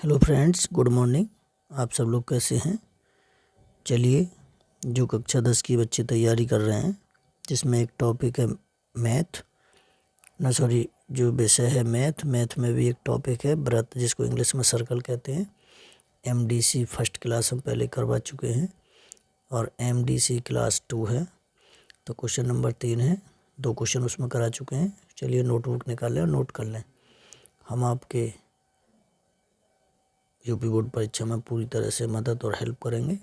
Hello friends, good morning. आप सब लोग कैसे हैं? चलिए, जो कक्षा 10 की बच्चे तैयारी कर रहे हैं, जिसमें एक टॉपिक है मैथ, जो विषय है मैथ में भी एक टॉपिक है व्रत, जिसको इंग्लिश में सर्कल कहते हैं। एमडीसी फर्स्ट क्लास हम पहले करवा चुके हैं और एमडीसी क्लास 2 है। तो क्वेश्चन नंबर 3 है, 2 क्वेश्चन उसमें करा चुके हैं। चलिए नोटबुक निकाल लें और नोट कर लें। हम आपके यूपी बोर्ड परीक्षा में पूरी तरह से मदद और हेल्प करेंगे।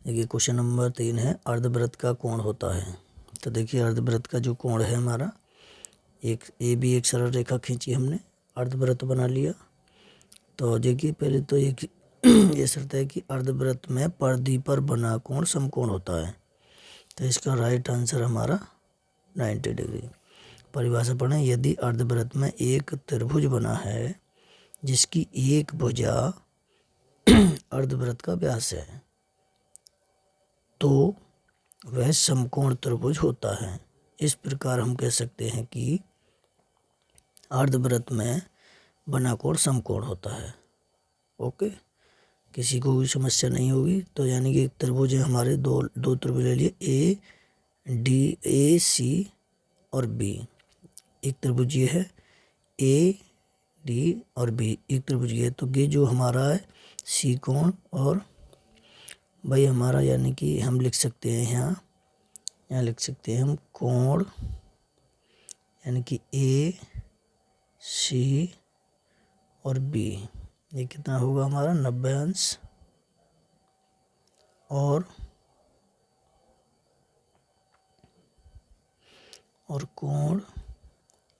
देखिए क्वेश्चन नंबर 3 है, अर्धवृत्त का कोण होता है। तो देखिए अर्धवृत्त का जो कोण है हमारा, एक ए बी एक सरल रेखा खींची, हमने अर्धवृत्त बना लिया। तो देखिए पहले तो एक ये शर्त है कि अर्धवृत्त में परिधि पर बना कोण समकोण होता है। तो इसका राइट आंसर हमारा 90 डिग्री। परिभाषा पढ़ें, यदि अर्धवृत्त में एक त्रिभुज बना है जिसकी एक भुजा अर्धवृत्त का व्यास है, तो वह समकोण त्रिभुज होता है। इस प्रकार हम कह सकते हैं कि अर्धवृत्त में बना कोण समकोण होता है। ओके, किसी को भी समस्या नहीं होगी। तो यानी कि त्रिभुज है हमारे, दो त्रिभुज ले लिए, ए सी और बी। एक त्रिभुज ये है ए डी और बी, एक त्रिभुज ये। तो ये जो हमारा है सी कोण, और भाई हमारा यानी कि हम लिख सकते हैं यहाँ लिख सकते हैं हम कोण, यानी कि ए सी और बी। ये कितना होगा हमारा 90 अंश, और कोण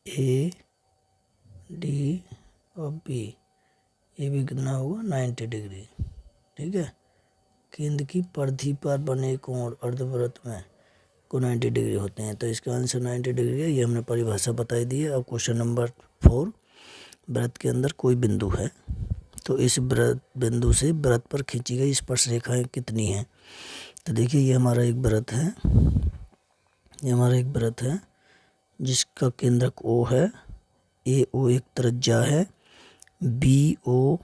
ए डी और बी, ये भी कितना होगा 90 डिग्री। ठीक है, केंद्र की परिधि पर बने कोण अर्धवृत्त में को 90 डिग्री होते हैं। तो इसका आंसर 90 डिग्री है। ये हमने परिभाषा बताई दी है। अब क्वेश्चन नंबर 4, वृत्त के अंदर कोई बिंदु है, तो इस बिंदु से वृत्त पर खींची गई स्पर्श रेखाएं कितनी हैं? तो देखिए ये हमारा एक वृत्त है, जिसका केंद्रक O है, ए ओ एक त्रिज्या है, बी ओ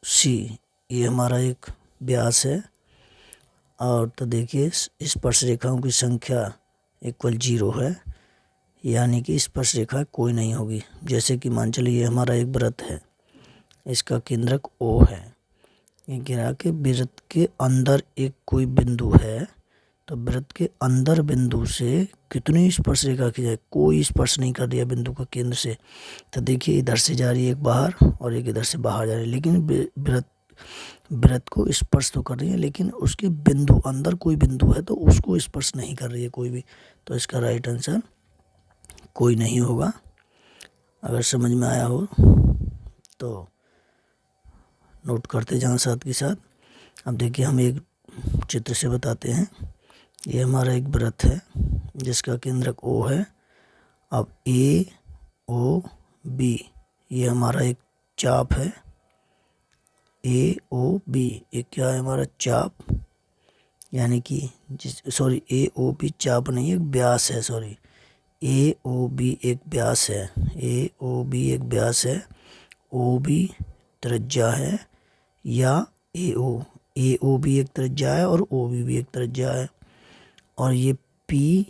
सी ये हमारा एक व्यास है। और तो देखिए स्पर्श रेखाओं की संख्या इक्वल 0 है, यानी कि स्पर्श रेखा कोई नहीं होगी। जैसे कि मान चलिए ये हमारा एक वृत्त है, इसका केंद्रक O है। ये गिरा के वृत्त के अंदर एक कोई बिंदु है, तो वृत्त के अंदर बिंदु से कितनी स्पर्श रेखा की जाए? कोई स्पर्श नहीं कर रही है बिंदु का केंद्र से। तो देखिए इधर से जा रही है एक बाहर और एक इधर से बाहर जा रही है, लेकिन वृत्त को स्पर्श तो कर रही है, लेकिन उसके बिंदु अंदर कोई बिंदु है तो उसको स्पर्श नहीं कर रही है कोई भी। तो इसका राइट आंसर कोई नहीं होगा। अगर समझ में आया हो तो नोट करते जाएं साथ के साथ। अब देखिए हम एक चित्र से बताते हैं। ये हमारा एक वृत्त है जिसका केंद्रक O है। अब ए ओ बी ये हमारा एक चाप है, ए ओ बी ये क्या है हमारा चाप, यानी कि ए ओ बी चाप नहीं, एक व्यास है, ए ओ बी एक व्यास है, ए ओ बी एक व्यास है, ओ बी त्रिज्या है, या ए ओ बी एक त्रिज्या है और ओ बी भी एक त्रिज्या है, और ये पी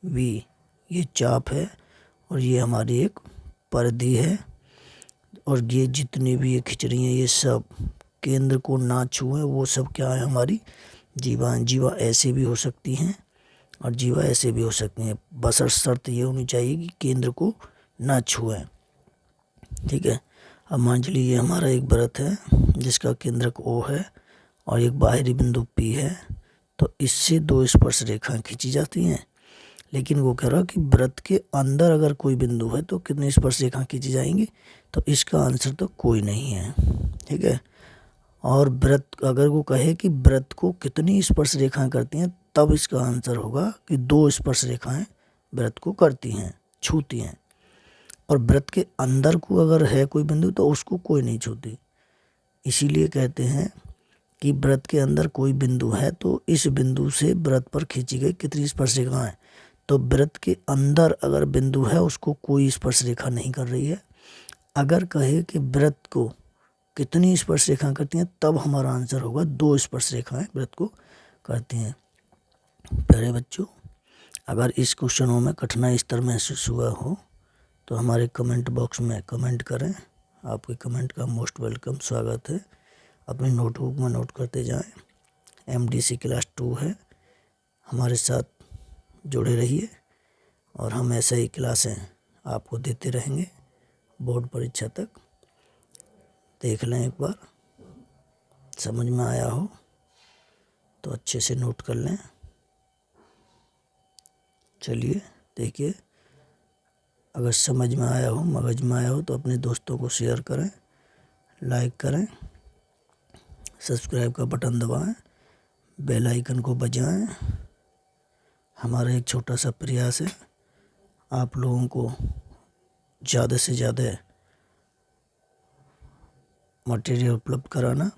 वी ये चाप है, और ये हमारी एक परिधि है। और ये जितनी भी ये खिंच रही हैं ये सब केंद्र को ना छुएं, वो सब क्या है हमारी जीवा ऐसे भी हो सकती हैं और जीवा ऐसे भी हो सकती हैं, बस शर्त ये होनी चाहिए कि केंद्र को ना छुएं। ठीक है, अब मान लीजिए ये हमारा एक वृत्त है जिसका केंद्रक O है और एक बाहरी बिंदु P है। तो इससे 2 स्पर्श रेखाएं खींची जाती हैं, लेकिन वो कह रहा है कि वृत्त के अंदर अगर कोई बिंदु है तो कितनी स्पर्श रेखा खींची जाएंगी? तो इसका आंसर तो कोई नहीं है। ठीक है, और वृत्त अगर वो कहे कि वृत्त को कितनी स्पर्श रेखाएं करती हैं, तब इसका आंसर होगा कि 2 स्पर्श रेखाएं वृत्त को करती हैं, छूती हैं। और वृत्त के अंदर को अगर है कोई बिंदु तो उसको कोई नहीं छूती। इसीलिए कहते हैं कि वृत्त के अंदर कोई बिंदु है तो इस बिंदु से वृत्त पर खींची गई कितनी स्पर्श रेखाएं? तो वृत्त के अंदर अगर बिंदु है उसको कोई स्पर्श रेखा नहीं कर रही है, अगर कहे कि वृत्त को कितनी स्पर्श रेखाएं करती हैं, तब हमारा आंसर होगा 2 स्पर्श रेखाएं वृत्त को करती हैं। प्यारे बच्चों, अगर इस क्वेश्चनों में कठिनाई स्तर महसूस हुआ हो तो हमारे कमेंट बॉक्स में कमेंट करें। आपके कमेंट का मोस्ट वेलकम स्वागत है। अपनी नोटबुक में नोट करते जाएं। MDC क्लास 2 है, हमारे साथ जुड़े रहिए और हम ऐसे ही क्लासें आपको देते रहेंगे बोर्ड परीक्षा तक। देख लें एक बार, समझ में आया हो तो अच्छे से नोट कर लें। चलिए देखिए, अगर समझ में आया हो, मगज में आया हो तो अपने दोस्तों को शेयर करें, लाइक करें, सब्सक्राइब का बटन दबाएं, बेल आइकन को बजाएं। हमारा एक छोटा सा प्रयास है आप लोगों को ज़्यादा से ज़्यादा मटेरियल उपलब्ध कराना।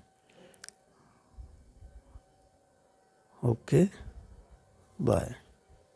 Okay, bye.